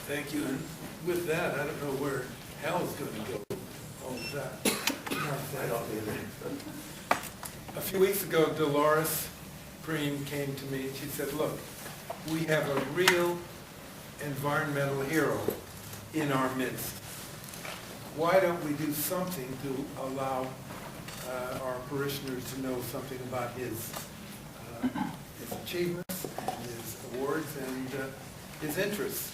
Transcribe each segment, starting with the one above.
Thank you. And with that, I don't know where Hal's going to go. All of that. I don't either. A few weeks ago, Dolores Preem came to me and she said, look, we have a real environmental hero in our midst. Why don't we do something to allow our parishioners to know something about his achievements, and his awards, and his interests?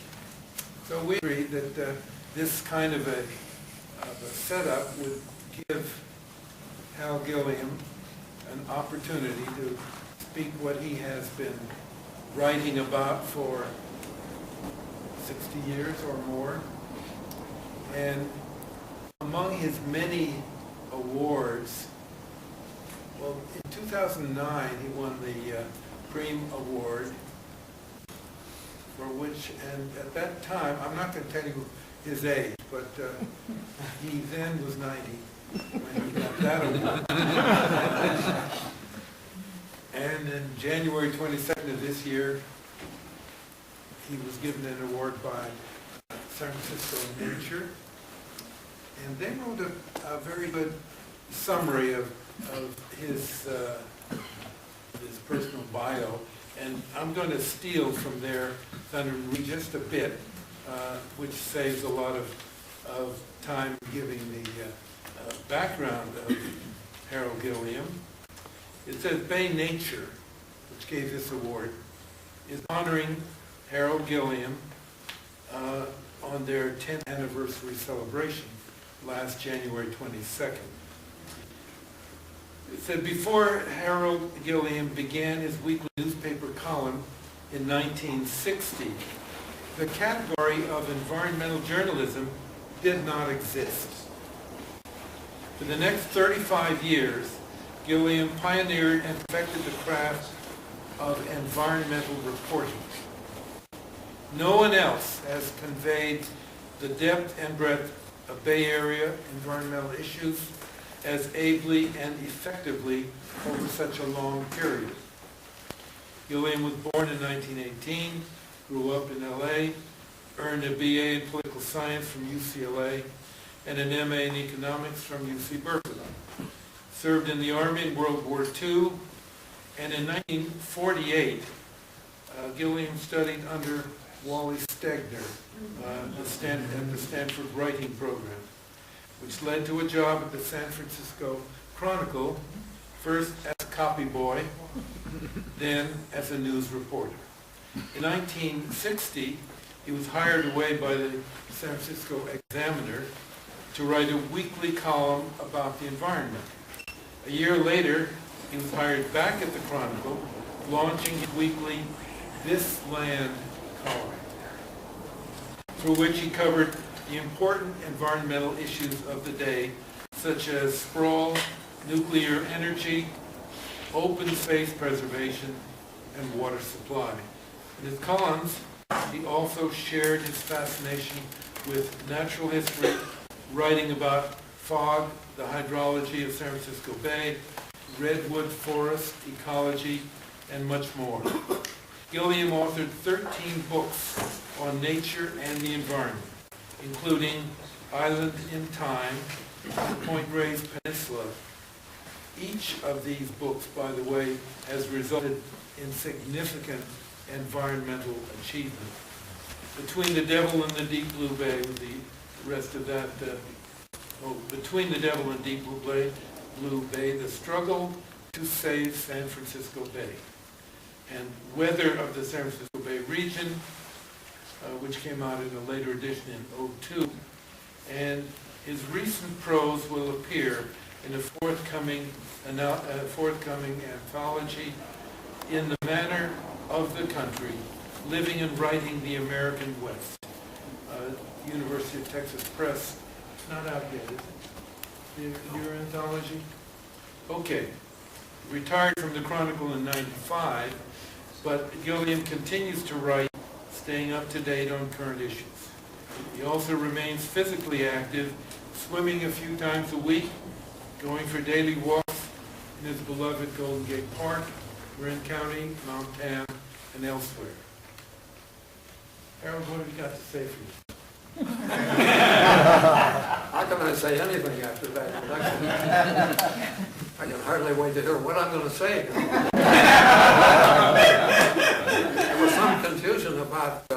So we agreed that this kind of a setup would give Hal Gilliam an opportunity to speak what he has been writing about for 60 years or more. And among his many awards, well, in 2009 he won the Preem Award, for which, and at that time, I'm not going to tell you his age, but he then was 90 when he got that award. And in January 22nd of this year, he was given an award by San Francisco Nature. And they wrote a very good summary of his personal bio. And I'm going to steal from there, thunder, and read just a bit, which saves a lot of time giving the background of Harold Gilliam. It says Bay Nature, which gave this award, is honoring Harold Gilliam on their 10th anniversary celebration last January 22nd. It said, before Harold Gilliam began his weekly newspaper column in 1960, the category of environmental journalism did not exist. For the next 35 years, Gilliam pioneered and perfected the craft of environmental reporting. No one else has conveyed the depth and breadth of Bay Area environmental issues as ably and effectively over such a long period. Gilliam was born in 1918, grew up in LA, earned a BA in political science from UCLA, and an MA in economics from UC Berkeley. Served in the Army in World War II, and in 1948, Gilliam studied under Wally Stegner at the Stanford Writing Program, which led to a job at the San Francisco Chronicle, first as a copy boy, then as a news reporter. In 1960, he was hired away by the San Francisco Examiner to write a weekly column about the environment. A year later, he was hired back at the Chronicle, launching his weekly This Land column, through which he covered the important environmental issues of the day, such as sprawl, nuclear energy, open space preservation, and water supply. In his columns, he also shared his fascination with natural history, writing about fog, the hydrology of San Francisco Bay, redwood forest ecology, and much more. Gilliam authored 13 books on nature and the environment, including Island in Time and Point Reyes Peninsula. Each of these books, by the way, has resulted in significant environmental achievement. Between the Devil and the Deep Blue Bay, with the rest of that, Between the Devil and Deep Blue Bay, the struggle to save San Francisco Bay, and Weather of the San Francisco Bay region, which came out in a later edition in '02, and his recent prose will appear in a forthcoming anthology, In the Manner of the Country, Living and Writing the American West. University of Texas Press. It's not out yet, is it? Your anthology? Okay. Retired from the Chronicle in '95, but Gilliam continues to write, staying up to date on current issues. He also remains physically active, swimming a few times a week, going for daily walks in his beloved Golden Gate Park, Marin County, Mount Tam, and elsewhere. Harold, what have you got to say for you? How can I say anything after that introduction? I can hardly wait to hear what I'm going to say. There was some confusion about,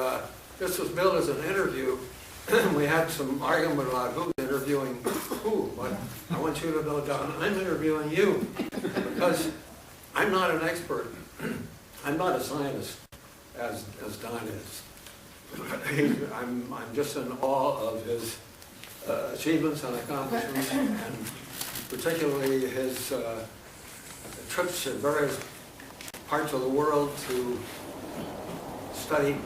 this was billed as an interview. We had some argument about who's interviewing who, but I want you to know, Don, I'm interviewing you because I'm not an expert. I'm not a scientist, as Don is. I'm just in awe of his achievements and accomplishments, and particularly his trips to various parts of the world to study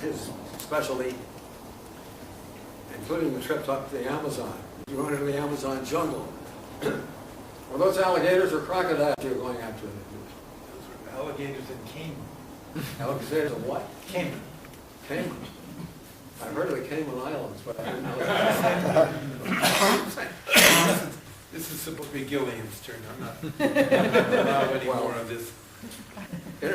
his specialty, including the trip up the Amazon. You went into the Amazon jungle. Were those alligators or crocodiles you were going after? Those were alligators in Cayman. Alligators of what? Cayman. Cayman. I've heard of the Cayman Islands, but I didn't know that. This is supposed to be Gilliam's turn. I'm not allowed any more of this. In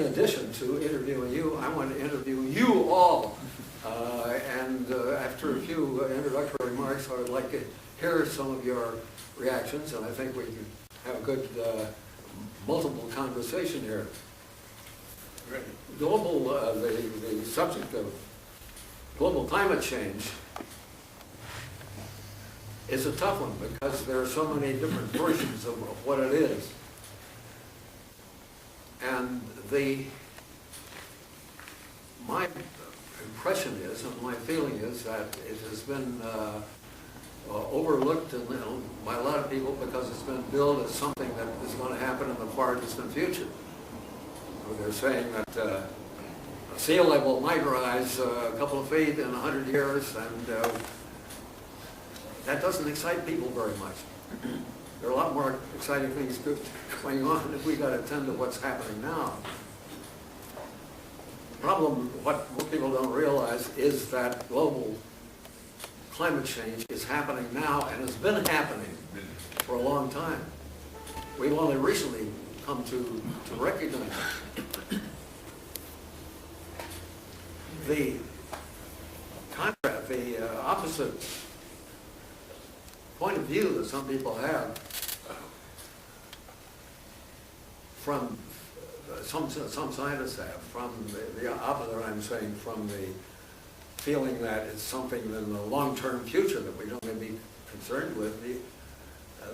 addition to interviewing you, I want to interview you all. After a few introductory remarks, I would like to hear some of your reactions, and I think we can have a good multiple conversation here. Right. The subject of global climate change is a tough one because there are so many different versions of what it is. And my impression is, and my feeling is, that it has been overlooked by a lot of people because it's been billed as something that is going to happen in the far distant future. They're saying that sea level might rise a couple of feet in 100 years, and that doesn't excite people very much. There are a lot more exciting things going on if we got to attend to what's happening now. The problem, what most people don't realize, is that global climate change is happening now and has been happening for a long time. We've only recently come to recognize it. The contrast, the opposite point of view that some people have from some scientists have, from the opposite, I'm saying, from the feeling that it's something in the long-term future that we don't need to be concerned with.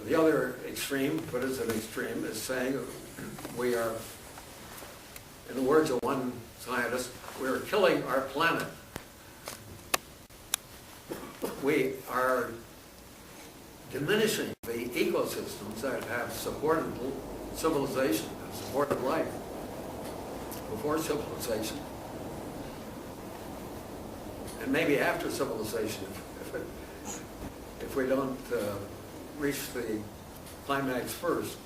The other extreme, but it's an extreme, is saying we are, in the words of one scientist, we are killing our planet. We are diminishing the ecosystems that have supported civilization and supported life before civilization, and maybe after civilization, if we don't reach the climax first.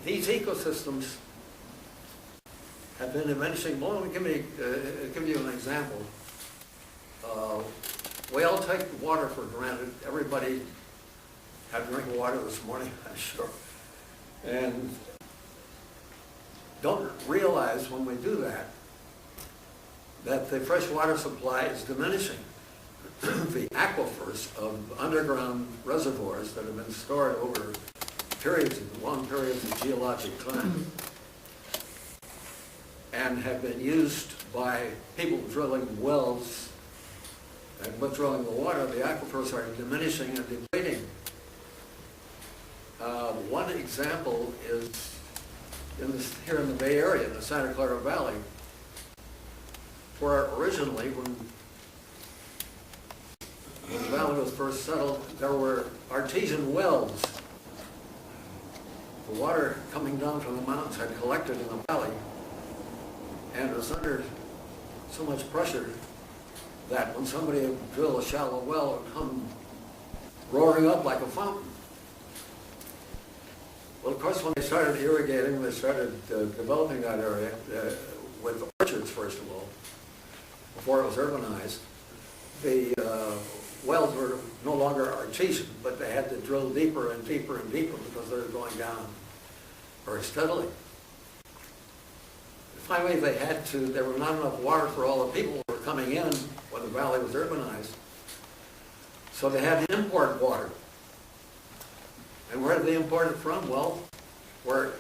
These ecosystems have been diminishing. Well, let me give you an example. We all take water for granted. Everybody had a drink of water this morning, I'm sure. And don't realize when we do that the fresh water supply is diminishing. The aquifers of underground reservoirs that have been stored over long periods of geologic time and have been used by people drilling wells and withdrawing the water, the aquifers are diminishing and depleting. One example is here in the Bay Area, in the Santa Clara Valley, where originally, when the valley was first settled, there were artesian wells. The water coming down from the mountains had collected in the valley, and it was under so much pressure that when somebody would drill a shallow well, it would come roaring up like a fountain. Well, of course, when they started irrigating, they started developing that area with orchards, first of all, before it was urbanized. The wells were no longer artesian, but they had to drill deeper and deeper and deeper because they were going down very steadily. finally there were not enough water for all the people who were coming in when the valley was urbanized. So they had to import water. And where did they import it from? Well, where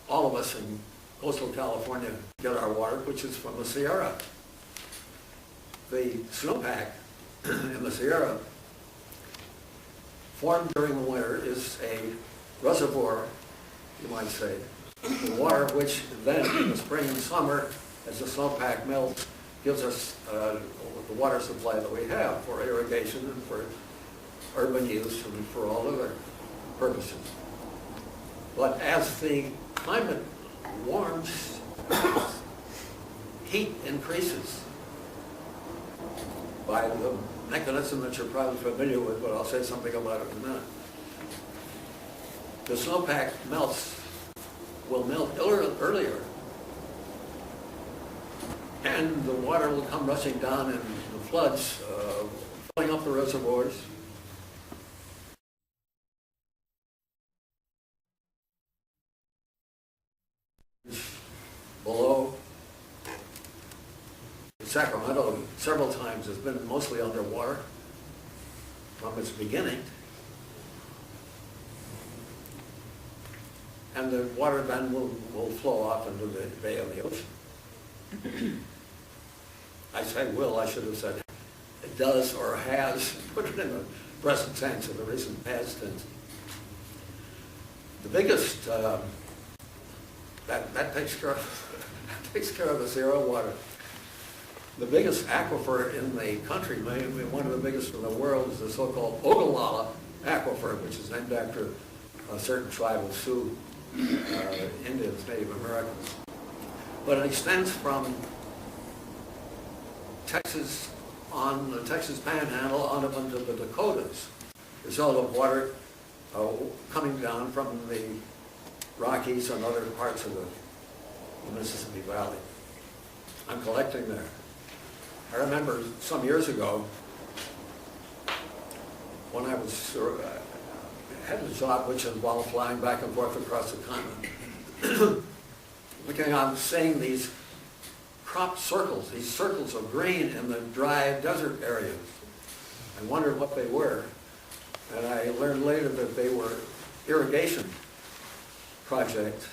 all of us in coastal California get our water, which is from the Sierra. The snowpack in the Sierra, formed during the winter, is a reservoir, you might say, the water which then in the spring and summer, as the snowpack melts, gives us the water supply that we have for irrigation and for urban use and for all other purposes. But as the climate warms, heat increases by the mechanism that you're probably familiar with, but I'll say something about it in a minute. The snowpack will melt earlier, and the water will come rushing down in the floods, filling up the reservoirs. Below Sacramento, several times has been mostly underwater from its beginning. And the water then will flow off into the Bay of the Ocean. I say will, I should have said it does or has, put it in the present tense or the recent past tense. The biggest, that takes care of the Sierra water. The biggest aquifer in the country, maybe one of the biggest in the world, is the so-called Ogallala aquifer, which is named after a certain tribe of Sioux Indians, Native Americans. But it extends from Texas, on the Texas Panhandle, on up into the Dakotas. There's all the water coming down from the Rockies and other parts of the Mississippi Valley. I'm collecting there. I remember some years ago when I was had a job which involved flying back and forth across the continent, looking on, seeing these crop circles, these circles of green in the dry desert areas. I wondered what they were, and I learned later that they were irrigation project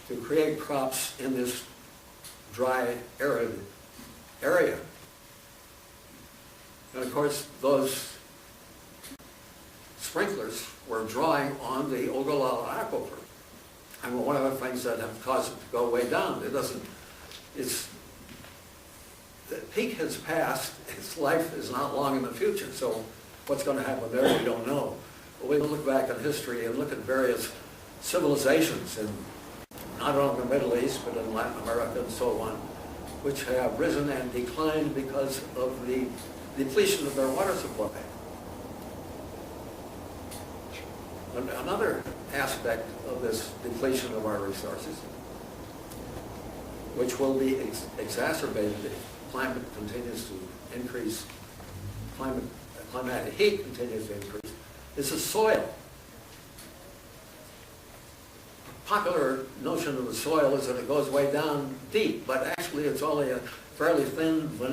to create crops in this dry, arid area. And of course, those sprinklers were drawing on the Ogallala aquifer. And one of the things that have caused it to go way down, the peak has passed, its life is not long in the future, so what's going to happen there, we don't know. But we look back in history and look at various civilizations, in not only the Middle East, but in Latin America and so on, which have risen and declined because of the depletion of their water supply. Another aspect of this depletion of our resources, which will be exacerbated if climate continues to increase, climatic heat continues to increase, is the soil. Popular notion of the soil is that it goes way down deep, but actually it's only a fairly thin